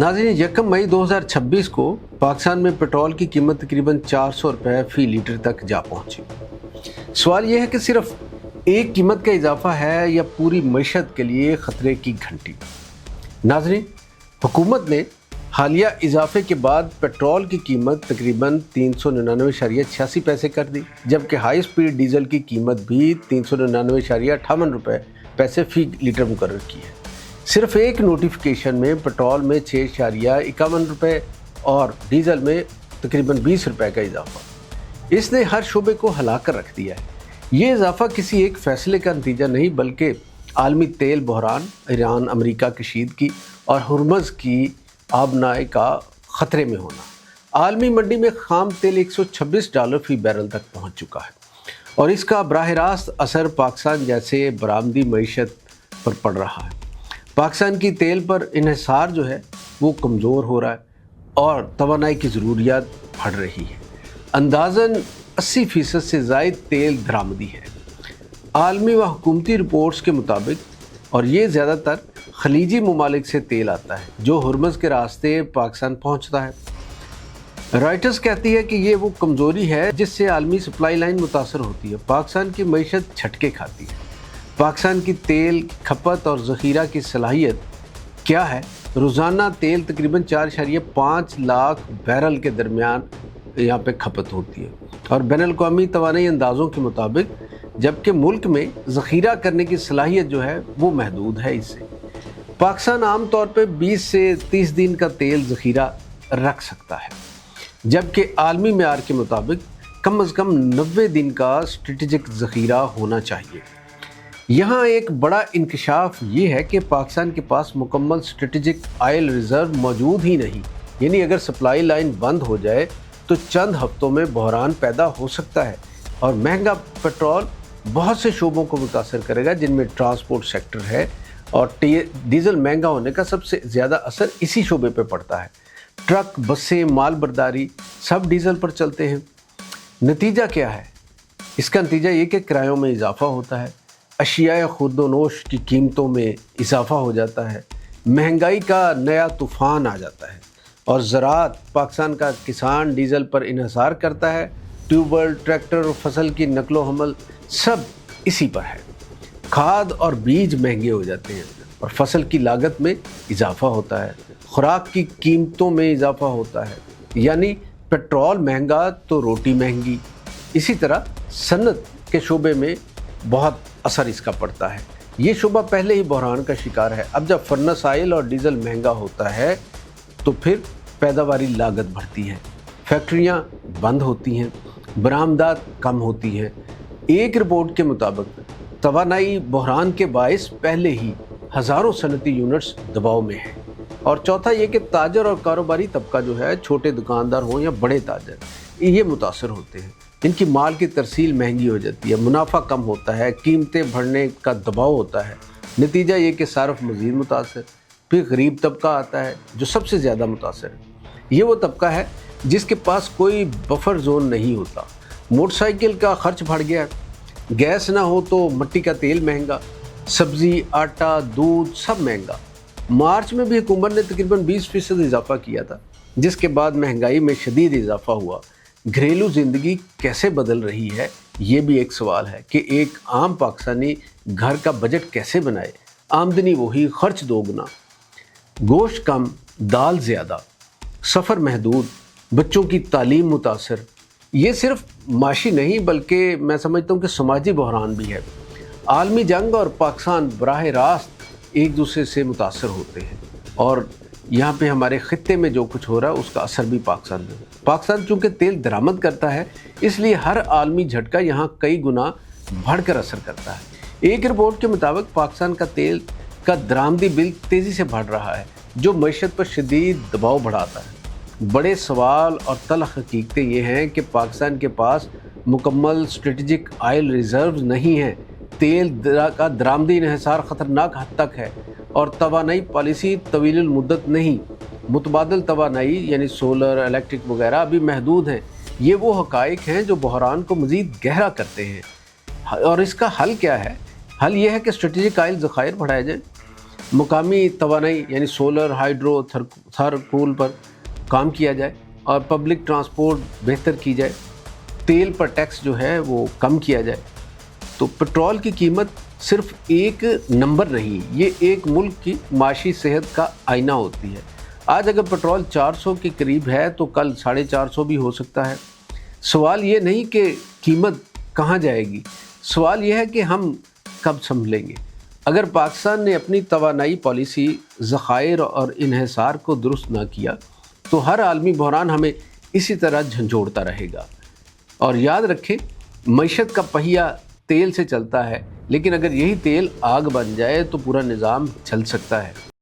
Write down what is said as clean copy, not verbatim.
नाज़रीन, 1 मई 2026 को पाकिस्तान में पेट्रोल की कीमत तकरीबन 400 रुपये फ़ी लीटर तक जा पहुंची। सवाल यह है कि सिर्फ एक कीमत का इजाफा है या पूरी मईशत के लिए ख़तरे की घंटी। नाज़रीन, हुकूमत ने हालिया इजाफे के बाद पेट्रोल की कीमत तकरीबन 399.86 पैसे कर दी, जबकि हाई स्पीड डीजल की कीमत भी 399.58 रुपये पैसे फ़ी लीटर मुकर्रर की है। सिर्फ एक नोटिफिकेशन में पेट्रोल में 6.51 रुपये और डीजल में तकरीबन 20 रुपये का इजाफा, इसने हर शोबे को हिला कर रख दिया है। ये इजाफा किसी एक फैसले का नतीजा नहीं बल्कि आलमी तेल बहरान, ईरान अमेरिका कशीदगी और हुर्मुज़ की आबनाई का ख़तरे में होना। आलमी मंडी में खाम तेल $126 फ़ी बैरल तक पहुँच चुका है और इसका बराह रास्त असर पाकिस्तान जैसे बरामदी मईशत पर पड़ रहा है। पाकिस्तान की तेल पर इन्हिसार जो है वो कमज़ोर हो रहा है और तवानाई की ज़रूरियात बढ़ रही है। अंदाज़न 80% से ज़ायद तेल दरामदी है आलमी व हुकूमती रिपोर्ट्स के मुताबिक, और ये ज़्यादातर खलीजी ममालिक से तेल आता है जो हुर्मुज़ के रास्ते पाकिस्तान पहुँचता है। रॉयटर्स कहती है कि ये वो कमज़ोरी है जिससे आलमी सप्लाई लाइन मुतासर होती है। पाकिस्तान की मईशत झटके खाती है। पाकिस्तान की तेल खपत और ज़ख़ीरा की सलाहियत क्या है? रोज़ाना तेल तकरीबन 4.5 लाख बैरल के दरमियान यहाँ पे खपत होती है और बैनुल-अक़वामी तवानाई अंदाज़ों के मुताबिक, जबकि मुल्क में ज़ख़ीरा करने की सलाहियत जो है वो महदूद है। इससे पाकिस्तान आम तौर पे 20 से 30 दिन का तेल ज़ख़ीरा रख सकता है, जबकि आलमी मेयार के मुताबिक कम अज़ कम 90 दिन का स्ट्रेटेजिक ज़ख़ीरा होना चाहिए। यहाँ एक बड़ा इंकशाफ ये है कि पाकिस्तान के पास मुकम्मल स्ट्रेटेजिक ऑयल रिज़र्व मौजूद ही नहीं। यानी अगर सप्लाई लाइन बंद हो जाए तो चंद हफ्तों में बहरान पैदा हो सकता है और महंगा पेट्रोल बहुत से शोबों को मुतासर करेगा, जिनमें ट्रांसपोर्ट सेक्टर है और डीज़ल महंगा होने का सबसे ज़्यादा असर इसी शोबे पर पड़ता है। ट्रक, बसें, माल बर्दारी सब डीज़ल पर चलते हैं। नतीजा क्या है? इसका नतीजा ये कि किरायों में इजाफा होता है, अशिया खुर्दोनोश की कीमतों में इजाफा हो जाता है, महंगाई का नया तूफ़ान आ जाता है और ज़राअत, पाकिस्तान का किसान डीज़ल पर इन्हिसार करता है। ट्यूबवेल, ट्रैक्टर, फसल की नकलो हमल सब इसी पर है। खाद और बीज महंगे हो जाते हैं और फसल की लागत में इजाफा होता है। खुराक की कीमतों में इजाफा होता है, यानी पेट्रोल महंगा तो रोटी महंगी। इसी तरह सनत के शोबे में बहुत असर इसका पड़ता है। ये शोबा पहले ही बहरान का शिकार है। अब जब फर्नेस ऑयल और डीज़ल महंगा होता है तो फिर पैदावारी लागत बढ़ती है, फैक्ट्रियाँ बंद होती हैं, बरामदात कम होती हैं। एक रिपोर्ट के मुताबिक तवानाई बहरान के बाइस पहले ही हज़ारों सनती यूनिट्स दबाव में हैं। और चौथा ये कि ताजर और कारोबारी तबका जो है, छोटे दुकानदार हों या बड़े ताजर, ये मुतासर होते हैं। इनकी माल की तरसील महंगी हो जाती है, मुनाफा कम होता है, कीमतें बढ़ने का दबाव होता है। नतीजा ये कि सार्फ मज़ीद मुतासर। फिर गरीब तबका आता है जो सबसे ज़्यादा मुतासर है। ये वो तबका है जिसके पास कोई बफर जोन नहीं होता। मोटरसाइकिल का खर्च बढ़ गया, गैस ना हो तो मिट्टी का तेल महंगा, सब्ज़ी, आटा, दूध सब महंगा। मार्च में भी हुकूमत ने तकरीबन 20% इजाफा किया था, जिसके बाद महंगाई में शदीद इजाफा हुआ। घरेलू ज़िंदगी कैसे बदल रही है, ये भी एक सवाल है कि एक आम पाकिस्तानी घर का बजट कैसे बनाए। आमदनी वही, खर्च दोगुना, गोश्त कम, दाल ज़्यादा, सफ़र महदूद, बच्चों की तालीम मुतासर। ये सिर्फ माशी नहीं बल्कि मैं समझता हूँ कि समाजी बहरान भी है। आलमी जंग और पाकिस्तान बराह रास्त एक दूसरे से मुतासर होते हैं और यहाँ पे हमारे ख़ित्ते में जो कुछ हो रहा है उसका असर भी पाकिस्तान में। पाकिस्तान चूँकि तेल दरामद करता है, इसलिए हर आलमी झटका यहाँ कई गुना बढ़कर असर करता है। एक रिपोर्ट के मुताबिक पाकिस्तान का तेल का दरामदी बिल तेज़ी से बढ़ रहा है, जो मईशत पर शदीद दबाव बढ़ाता है। बड़े सवाल और तल्ख़ हकीकतें ये हैं कि पाकिस्तान के पास मुकम्मल स्ट्रेटेजिक ऑयल रिज़र्व नहीं है, तेल का दरामदी इन्हिसार ख़तरनाक हद तक है और तवानाई पॉलिसी तवील मुद्दत नहीं। मुतबादल तवानाई यानी सोलर, इलेक्ट्रिक वगैरह अभी महदूद हैं। ये वो हक़ाइक़ हैं जो बहरान को मज़ीद गहरा करते हैं। और इसका हल क्या है? हल ये है कि स्ट्रेटेजिक ऑयल ज़खायर बढ़ाए जाएँ, مقامی توانائی یعنی سولر، ہائیڈرو، تھرکول پر کام کیا جائے اور پبلک ٹرانسپورٹ بہتر کی جائے، تیل پر ٹیکس جو ہے وہ کم کیا جائے، تو پٹرول کی قیمت صرف ایک نمبر نہیں، یہ ایک ملک کی معاشی صحت کا آئینہ ہوتی ہے۔ آج اگر پٹرول 400 کے قریب ہے تو کل 450 بھی ہو سکتا ہے۔ سوال یہ نہیں کہ قیمت کہاں جائے گی، سوال یہ ہے کہ ہم کب سنبھلیں گے۔ اگر پاکستان نے اپنی توانائی پالیسی، ذخائر اور انحصار کو درست نہ کیا تو ہر عالمی بحران ہمیں اسی طرح جھنجھوڑتا رہے گا۔ اور یاد رکھیں، معیشت کا پہیہ تیل سے چلتا ہے، لیکن اگر یہی تیل آگ بن جائے تو پورا نظام چل سکتا ہے۔